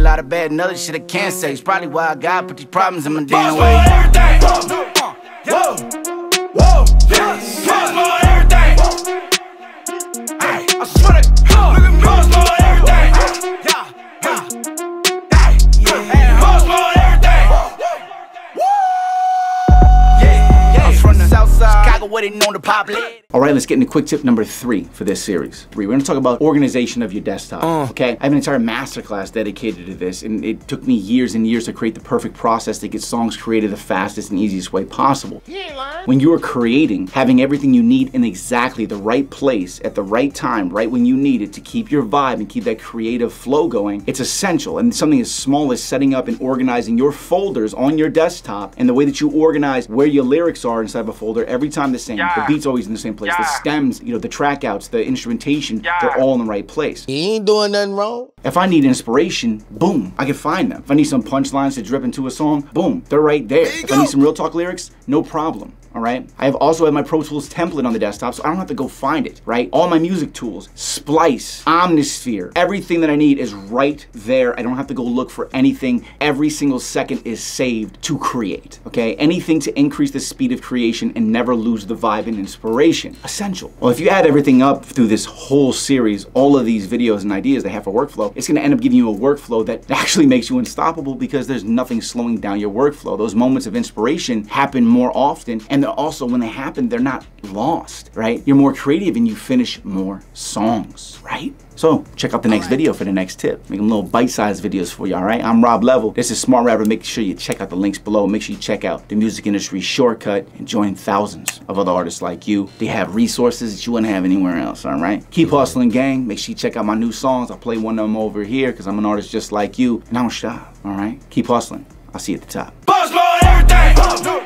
lot of bad knowledge, shit I can't say. It's probably why I got put these problems in my damn way. Whoa, whoa, yes. Pause for everything. Ay, I swear to God, pause for everything. Pause for everything. Yeah, I'm from the south side, Chicago, where they known to pop lit. All right, let's get into quick tip number 3 for this series. We're gonna talk about organization of your desktop, okay? I have an entire masterclass dedicated to this, and it took me years and years to create the perfect process to get songs created the fastest and easiest way possible. When you are creating, having everything you need in exactly the right place at the right time, right when you need it to keep your vibe and keep that creative flow going, it's essential. And something as small as setting up and organizing your folders on your desktop, and the way that you organize where your lyrics are inside of a folder, every time the same. The beat's always in the same place. The stems, you know, the track outs, the instrumentation, they're all in the right place. He ain't doing nothing wrong. If I need inspiration, boom, I can find them. If I need some punchlines to drip into a song, boom, they're right there. If I need some real talk lyrics, no problem. All right. I have also have my Pro Tools template on the desktop, so I don't have to go find it, right? All my music tools, Splice, Omnisphere, everything that I need is right there. I don't have to go look for anything. Every single second is saved to create, okay? Anything to increase the speed of creation and never lose the vibe and inspiration. Essential. Well, if you add everything up through this whole series, all of these videos and ideas that have a workflow, it's gonna end up giving you a workflow that actually makes you unstoppable because there's nothing slowing down your workflow. Those moments of inspiration happen more often, and also, when they happen, they're not lost, right? You're more creative and you finish more songs, right? So check out the next video for the next tip. Make them little bite-sized videos for you, all right? I'm Rob Level. This is Smart Rapper. Make sure you check out the links below. Make sure you check out the Music Industry Shortcut and join thousands of other artists like you. They have resources that you wouldn't have anywhere else, all right? Keep hustling, gang. Make sure you check out my new songs. I'll play one of them over here because I'm an artist just like you. And I don't stop, all right? Keep hustling. I'll see you at the top. Pause for everything.